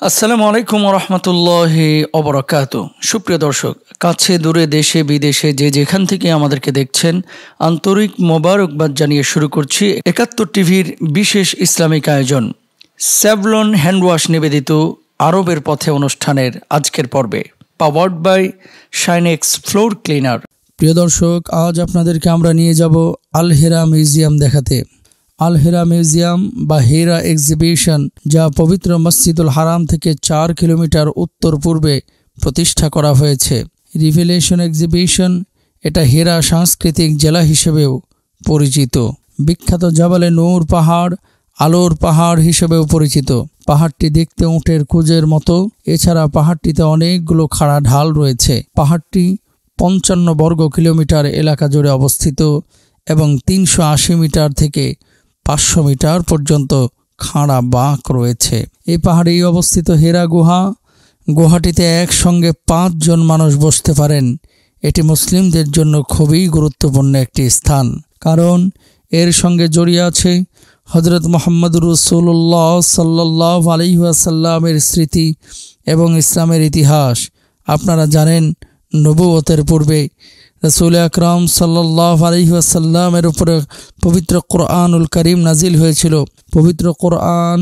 আসসালামু আলাইকুম রহমতুল্লাহি অবরাকাতু। সুপ্রিয় দর্শক, কাছে দূরে দেশে বিদেশে যে যেখান থেকে আমাদেরকে দেখছেন, আন্তরিক মোবারকবাদ জানিয়ে শুরু করছি ৭১ টিভির বিশেষ ইসলামিক আয়োজন স্যাভলন হ্যান্ডওয়াশ নিবেদিত আরবের পথে অনুষ্ঠানের আজকের পর্বে, powered by Shinex floor cleaner. প্রিয় দর্শক, আজ আপনাদেরকে আমরা নিয়ে যাব আল হেরা মিউজিয়াম দেখাতে। আল হেরা মিউজিয়াম বা হেরা এক্সিবিশন, যা পবিত্র মসজিদুল হারাম থেকে ৪ কিলোমিটার উত্তর পূর্বে প্রতিষ্ঠা করা হয়েছে। রিভেলেশন এক্সিবিশন, এটা হেরা সাংস্কৃতিক জেলা হিসেবেও পরিচিত। বিখ্যাত জাবালে নূর পাহাড়, আলোর পাহাড় হিসেবেও পরিচিত। পাহাড়টি দেখতে উটের কুঁজের মতো। এছাড়া পাহাড়টিতে অনেকগুলো খাড়া ঢাল রয়েছে। পাহাড়টি ৫৫ বর্গ কিলোমিটার এলাকা জুড়ে অবস্থিত এবং ৩৮০ মিটার থেকে ৫০০ মিটার পর্যন্ত খাড়া বাঁক রয়েছে। এই পাহাড়েই অবস্থিত হেরা গুহা। গুহাটিতে একসঙ্গে ৫ জন মানুষ বসতে পারেন। এটি মুসলিমদের জন্য খুবই গুরুত্বপূর্ণ একটি স্থান, কারণ এর সঙ্গে জড়িয়ে আছে হযরত মুহাম্মদুর রাসূলুল্লাহ সাল্লাল্লাহু আলাইহি ওয়াসাল্লামের স্মৃতি এবং ইসলামের ইতিহাস। আপনারা জানেন, নবুয়তের পূর্বে রাসূল আকরাম সাল্লাল্লাহু আলাইহি ওয়াসাল্লামের উপরে পবিত্র কোরআনুল কারীম নাজিল হয়েছিল। পবিত্র কোরআন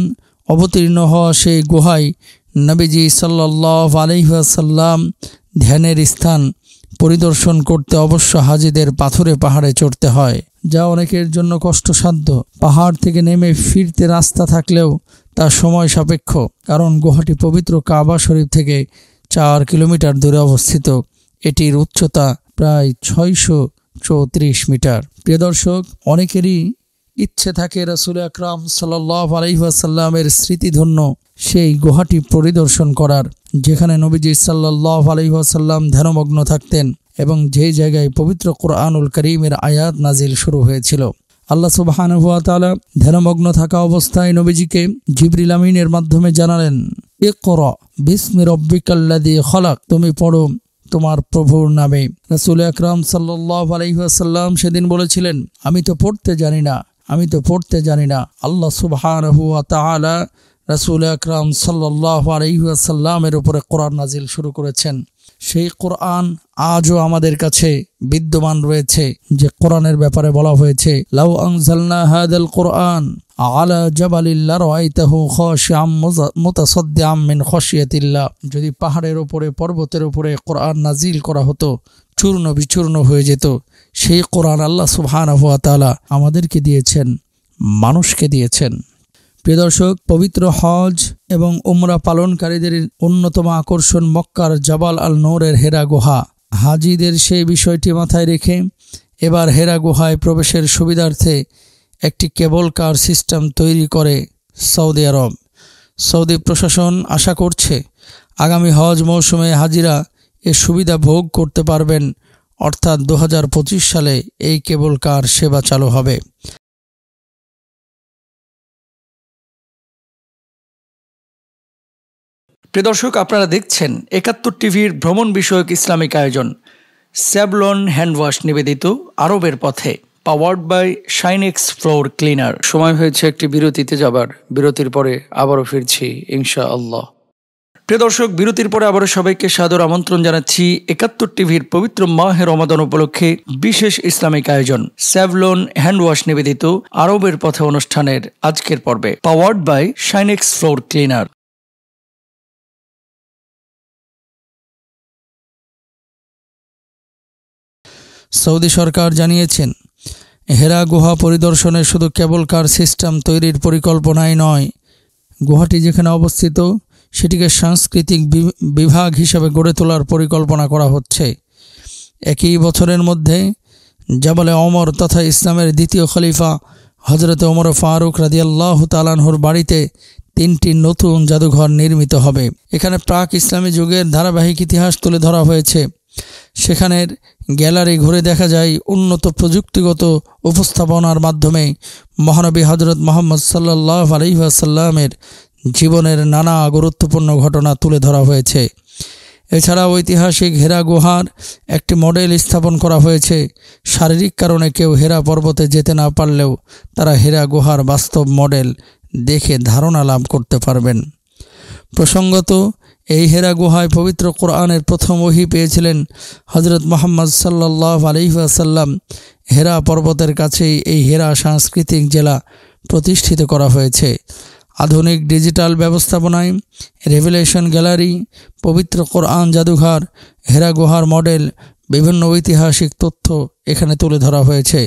অবতীর্ণ হওয়া সেই গুহায় নবীজি সাল্লাল্লাহু আলাইহি ওয়াসাল্লাম ধ্যানের স্থান পরিদর্শন করতে অবশ্য হাজিদের পাথুরে পাহাড়ে চড়তে হয়, যা অনেকের জন্য কষ্টসাধ্য। পাহাড় থেকে নেমে ফিরতে রাস্তা থাকলেও তা সময় সাপেক্ষ, কারণ গুহাটি পবিত্র কাবা শরীফ থেকে ৪ কিলোমিটার দূরে অবস্থিত। এটির উচ্চতা প্রায় ৬৩৪ মিটার। প্রিয় দর্শক, অনেকেরই ইচ্ছে থাকে রাসূল আকরাম সাল্লাল্লাহু আলাইহি ওয়াসাল্লামের স্মৃতিধন্য সেই গুহাটি পরিদর্শন করার, যেখানে নবীজি সাল্লাল্লাহু আলাইহি ওয়াসাল্লাম ধ্যানমগ্ন থাকতেন এবং যে জায়গায় পবিত্র কোরআনুল কারীমের আয়াত নাজিল শুরু হয়েছিল। আল্লাহ সুবহানাহু ওয়া তাআলা ধ্যানমগ্ন থাকা অবস্থায় নবীজিকে জিবরিল আমিনের মাধ্যমে জানালেন, ইকরা বিসমি রাব্বিকাল্লাযী খলাক, তুমি পড়ো তোমার প্রভুর নামে। রাসূল আকরাম সাল্লাল্লাহু আলাইহি ওয়াসাল্লাম সেদিন বলেছিলেন, আমি তো পড়তে জানি না। আল্লাহ সুবহানাহু ওয়া তাআলা রাসূল আকরাম সাল্লাল্লাহু আলাইহি ওয়াসাল্লামের উপরে কোরআন নাজিল শুরু করেছেন। সেই কোরআন আজও আমাদের কাছে বিদ্যমান রয়েছে, যে কোরআনের ব্যাপারে বলা হয়েছে, লাউ আনজালনা হাদাল কোরআন আলা জাবালিল লারাআইতাহু খাশিআম মুতাসাদ্দিআম মিন খাশিয়াতিল্লাহ, যদি পাহাড়ের উপরে, পর্বতের উপরে কোরআন নাজিল করা হতো, চূর্ণ বিচূর্ণ হয়ে যেত। সেই কোরআন আল্লাহ সুবহানাহু ওয়া তাআলা আমাদেরকে দিয়েছেন, মানুষকে দিয়েছেন। প্রিয় দর্শক, পবিত্র হজ এবং উমরা পালনকারীদের অন্যতম আকর্ষণ মক্কার জাবাল আল নূরের হেরা গুহা। হাজিদের সেই বিষয়টি মাথায় রেখে এবার হেরা গুহায় প্রবেশের সুবিধার্থে একটি কেবল কার সিস্টেম তৈরি করে সৌদি আরব। সৌদি প্রশাসন আশা করছে আগামী হজ মৌসুমে হাজিরা এ সুবিধা ভোগ করতে পারবেন, অর্থাৎ ২০২৫ সালে এই কেবল কার সেবা চালু হবে। প্রিয় দর্শক, আপনারা দেখছেন ৭১ টিভির ভ্রমণ বিষয়ক ইসলামিক আয়োজন স্যাভলন হ্যান্ডওয়াশ নিবেদিত আরবের পথে, powered by Shinex floor cleaner. সময় হয়েছে একটি বিরতিতে যাবার। বিরতির পরে আবারও ফিরছি ইনশাআল্লাহ। প্রিয় দর্শক, বিরতির পরে আবারও সবাইকে সাদর আমন্ত্রণ জানাচ্ছি ৭১ টিভির পবিত্র মাহে রমাদান উপলক্ষে বিশেষ ইসলামিক আয়োজন স্যাভলন হ্যান্ডওয়াশ নিবেদিত আরবের পথে অনুষ্ঠানের আজকের পর্বে, powered by Shinex floor cleaner. Saudi সরকার জানিয়েছেন, হেরা গুহা পরিদর্শনে শুধু কেবল কার সিস্টেম তৈরির পরিকল্পনাই নয়, গুহাটি যেখানে অবস্থিত সেটিকে সাংস্কৃতিক বিভাগ হিসেবে গড়ে তোলার পরিকল্পনা করা হচ্ছে। একই বছরের মধ্যে জাবালে ওমর তথা ইসলামের দ্বিতীয় খলিফা হযরত ওমর ফারুক রাদিয়াল্লাহু তাআলা আনহুর বাড়িতে ৩টি নতুন জাদুঘর নির্মিত হবে। এখানে প্রাক ইসলামী যুগের ধারাবাহিক ইতিহাস তুলে ধরা হয়েছে। সেখানের গ্যালারি ঘুরে দেখা যায় উন্নত প্রযুক্তিগত উপস্থাপনার মাধ্যমে মহানবী হযরত মুহাম্মদ সাল্লাল্লাহু আলাইহি ওয়াসাল্লামের জীবনের নানা গুরুত্বপূর্ণ ঘটনা তুলে ধরা হয়েছে। এছাড়া ঐতিহাসিক হেরা গুহার একটি মডেল স্থাপন করা হয়েছে। শারীরিক কারণে কেউ হেরা পর্বতে যেতে না পারলেও তারা হেরা গুহার বাস্তব মডেল দেখে ধারণা লাভ করতে পারবেন। প্রসঙ্গত, এই হেরা গুহায় পবিত্র কোরআনের প্রথম ওহী পেয়েছিলেন হযরত মুহাম্মদ সাল্লাল্লাহু আলাইহি ওয়াসাল্লাম। হেরা পর্বতের কাছেই এই হেরা সাংস্কৃতিক জেলা প্রতিষ্ঠিত করা হয়েছে। আধুনিক ডিজিটাল ব্যবস্থাপনায় রেভেলেশন গ্যালারি, পবিত্র কোরআন জাদুঘর, হেরা গুহার মডেল, বিভিন্ন ঐতিহাসিক তথ্য এখানে তুলে ধরা হয়েছে।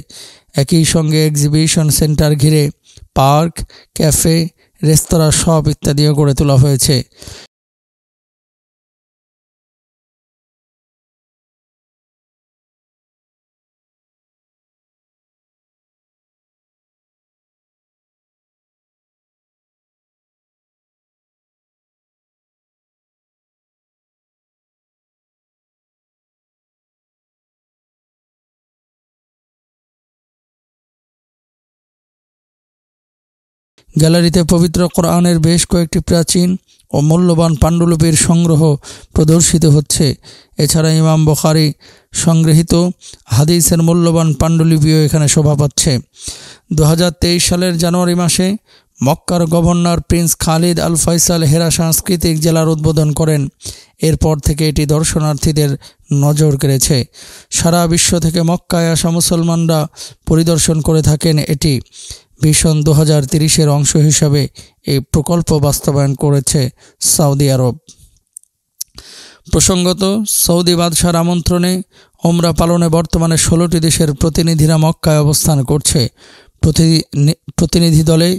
একই সঙ্গে এক্সিবিশন সেন্টার ঘিরে পার্ক, ক্যাফে, রেস্তোরাঁ শপ ইত্যাদিও গড়ে তোলা হয়েছে। গ্যালারিতে পবিত্র কোরআনের বেশ কয়েকটি প্রাচীন ও মূল্যবান পাণ্ডুলিপির সংগ্রহ প্রদর্শিত হচ্ছে। এছাড়া ইমাম বুখারী সংগৃহীত হাদিসের মূল্যবান পাণ্ডুলিপিও এখানে শোভা পাচ্ছে। 2023 সালের জানুয়ারি মাসে মক্কার গভর্নর প্রিন্স খালিদ আল ফয়সাল হেরা সাংস্কৃতিক জেলার উদ্বোধন করেন। এরপর থেকে এটি দর্শনার্থীদের নজর কেড়েছে। সারা বিশ্ব থেকে মক্কায় আসা মুসলমানরা পরিদর্শন করে থাকেন এটি। ভিশন 2030-এর অংশ হিসাবে এই প্রকল্প বাস্তবায়ন করেছে সৌদি আরব। প্রসঙ্গত, সৌদি বাদশার আমন্ত্রণে ওমরা পালনে বর্তমানে 16টি দেশের প্রতিনিধিরা মক্কায় অবস্থান করছে। প্রতিনিধি দলে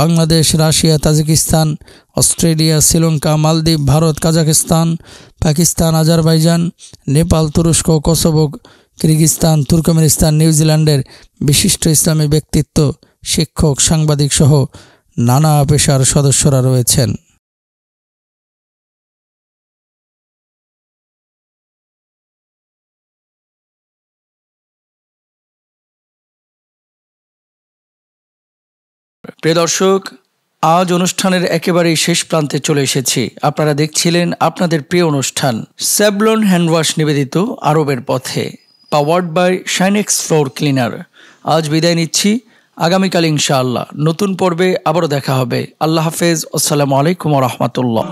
Bangladesh, Russia, Tajikistan, Australia, Sri Lanka, মালদ্বীপ, ভারত, কাজাখস্তান, পাকিস্তান, আজারবাইজান, নেপাল, তুরস্ক, কোসোভো, কিরগিজস্তান, তুর্কমেনিস্তান, নিউজিল্যান্ডের বিশিষ্ট ইসলামী ব্যক্তিত্ব, শিক্ষক, সাংবাদিক সহ নানা পেশার সদস্যরা রয়েছেন। প্রিয় দর্শক, আজ অনুষ্ঠানের একেবারেই শেষ প্রান্তে চলে এসেছি। আপনারা দেখছিলেন আপনাদের প্রিয় অনুষ্ঠান স্যাভলন হ্যান্ডওয়াশ নিবেদিত আরবের পথে, powered by Shinex floor cleaner. আজ বিদায় নিচ্ছি। আগামীকাল ইনশাআল্লাহ নতুন পর্বে আবারও দেখা হবে। আল্লাহ হাফেজ। আসসালামু আলাইকুম ওয়া রাহমাতুল্লাহ।